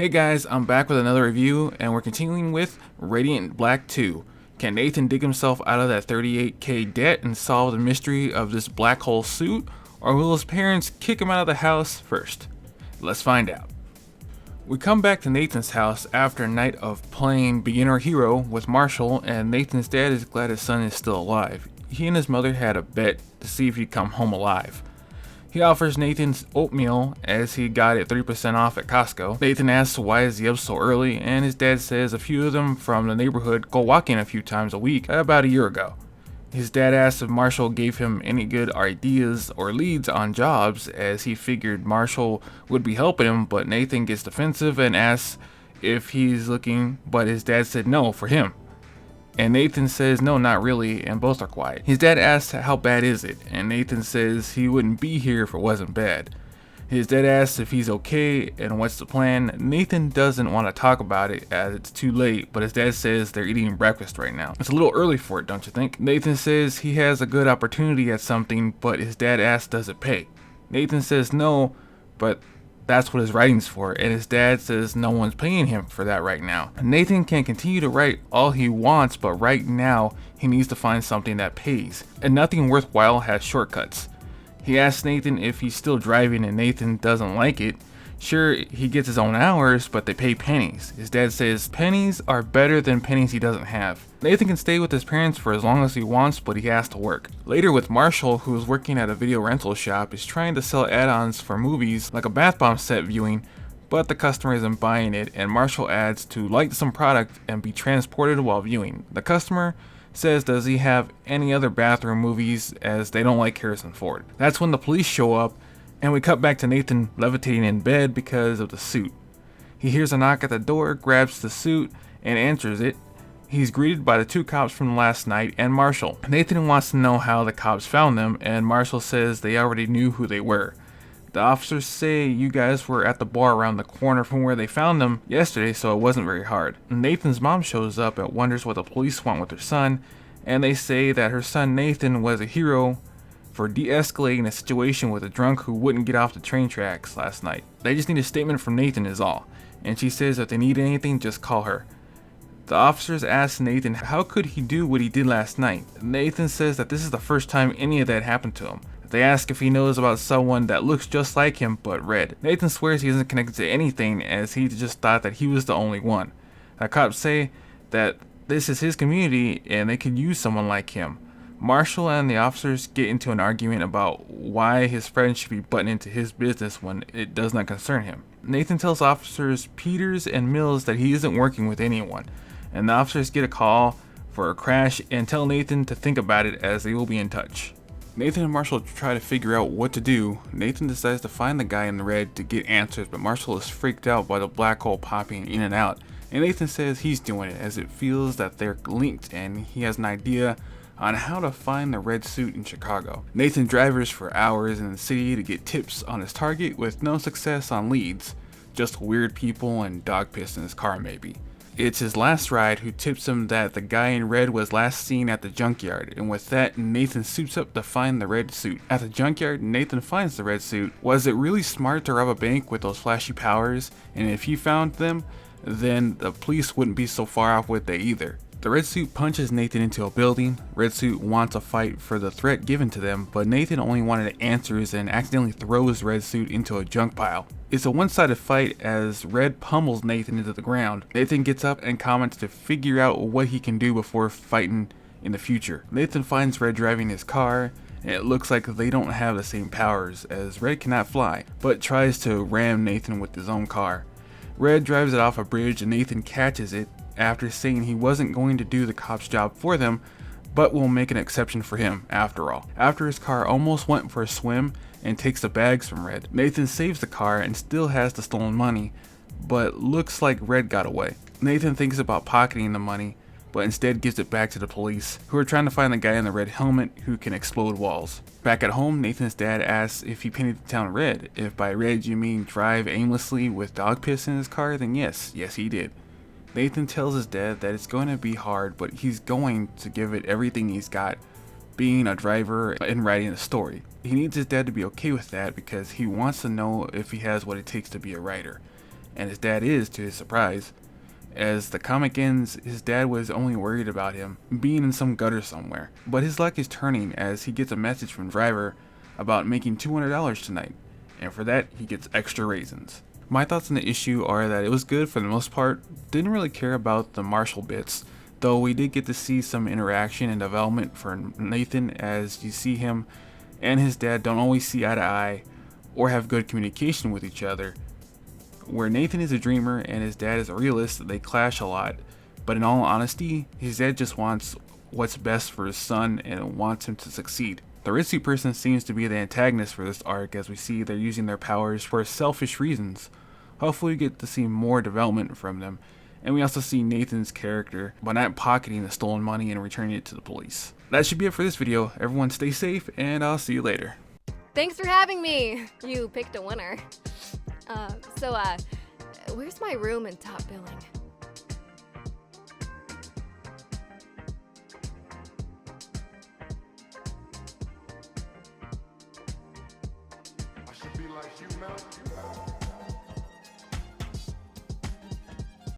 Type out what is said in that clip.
Hey guys, I'm back with another review, and we're continuing with Radiant Black 2. Can Nathan dig himself out of that 38k debt and solve the mystery of this black hole suit, or will his parents kick him out of the house first? Let's find out. We come back to Nathan's house after a night of playing beginner hero with Marshall, and Nathan's dad is glad his son is still alive. He and his mother had a bet to see if he'd come home alive. He offers Nathan's oatmeal as he got it 30% off at Costco. Nathan asks why is he up so early, and his dad says a few of them from the neighborhood go walking a few times a week about a year ago. His dad asks if Marshall gave him any good ideas or leads on jobs, as he figured Marshall would be helping him, but Nathan gets defensive and asks if he's looking, but his dad said no for him. And Nathan says no, not really, and both are quiet. His dad asks how bad is it, and Nathan says he wouldn't be here if it wasn't bad. His dad asks if he's okay and what's the plan. Nathan doesn't want to talk about it as it's too late, but his dad says they're eating breakfast right now. It's a little early for it, don't you think? Nathan says he has a good opportunity at something, but his dad asks does it pay. Nathan says no, but that's what his writing's for, and his dad says no one's paying him for that right now. Nathan can continue to write all he wants, but right now he needs to find something that pays, and nothing worthwhile has shortcuts. He asks Nathan if he's still driving, and Nathan doesn't like it. Sure, he gets his own hours, but they pay pennies. His dad says pennies are better than pennies he doesn't have. Nathan can stay with his parents for as long as he wants, but he has to work. Later with Marshall, who is working at a video rental shop, is trying to sell add-ons for movies like a bath bomb set viewing, but the customer isn't buying it, and Marshall adds to like some product and be transported while viewing. The customer says does he have any other bathroom movies, as they don't like Harrison Ford. That's when the police show up, and we cut back to Nathan levitating in bed because of the suit. He hears a knock at the door, grabs the suit, and answers it. He's greeted by the two cops from last night and Marshall. Nathan wants to know how the cops found them, and Marshall says they already knew who they were. The officers say you guys were at the bar around the corner from where they found them yesterday, so it wasn't very hard. Nathan's mom shows up and wonders what the police want with her son, and they say that her son Nathan was a hero for de-escalating a situation with a drunk who wouldn't get off the train tracks last night. They just need a statement from Nathan is all, and she says if they need anything, just call her. The officers ask Nathan how could he do what he did last night. Nathan says that this is the first time any of that happened to him. They ask if he knows about someone that looks just like him but red. Nathan swears he isn't connected to anything, as he just thought that he was the only one. The cops say that this is his community and they could use someone like him. Marshall and the officers get into an argument about why his friend should be butting into his business when it does not concern him. Nathan tells officers Peters and Mills that he isn't working with anyone, and the officers get a call for a crash and tell Nathan to think about it as they will be in touch. Nathan and Marshall try to figure out what to do. Nathan decides to find the guy in the red to get answers, but Marshall is freaked out by the black hole popping in and out, and Nathan says he's doing it as it feels that they're linked and he has an idea on how to find the red suit in Chicago. Nathan drives for hours in the city to get tips on his target with no success on leads, just weird people and dog piss in his car maybe. It's his last ride who tips him that the guy in red was last seen at the junkyard, and with that Nathan suits up to find the red suit. At the junkyard, Nathan finds the red suit. Was it really smart to rob a bank with those flashy powers? And if he found them, then the police wouldn't be so far off with it either. The red suit punches Nathan into a building. Red suit wants a fight for the threat given to them, but Nathan only wanted answers and accidentally throws red suit into a junk pile. It's a one-sided fight as Red pummels Nathan into the ground. Nathan gets up and comments to figure out what he can do before fighting in the future. Nathan finds Red driving his car, and it looks like they don't have the same powers, as Red cannot fly, but tries to ram Nathan with his own car. Red drives it off a bridge and Nathan catches it after saying he wasn't going to do the cop's job for them, but will make an exception for him after all. After his car almost went for a swim and takes the bags from Red, Nathan saves the car and still has the stolen money, but looks like Red got away. Nathan thinks about pocketing the money, but instead gives it back to the police, who are trying to find the guy in the red helmet who can explode walls. Back at home, Nathan's dad asks if he painted the town red. If by red you mean drive aimlessly with dog piss in his car, then yes he did. Nathan tells his dad that it's going to be hard, but he's going to give it everything he's got, being a driver and writing a story. He needs his dad to be okay with that because he wants to know if he has what it takes to be a writer. and his dad is, to his surprise. As the comic ends, his dad was only worried about him being in some gutter somewhere, but his luck is turning as he gets a message from Driver about making $200 tonight, and for that he gets extra raisins. My thoughts on the issue are that it was good for the most part, didn't really care about the Marshall bits, though we did get to see some interaction and development for Nathan as you see him and his dad don't always see eye to eye or have good communication with each other. Where Nathan is a dreamer and his dad is a realist, they clash a lot, but in all honesty, his dad just wants what's best for his son and wants him to succeed. The Ritsu person seems to be the antagonist for this arc, as we see they're using their powers for selfish reasons. Hopefully we get to see more development from them, and we also see Nathan's character by not pocketing the stolen money and returning it to the police. That should be it for this video. Everyone stay safe, and I'll see you later. Thanks for having me! You picked a winner. Where's my room in top billing? I should be like you now.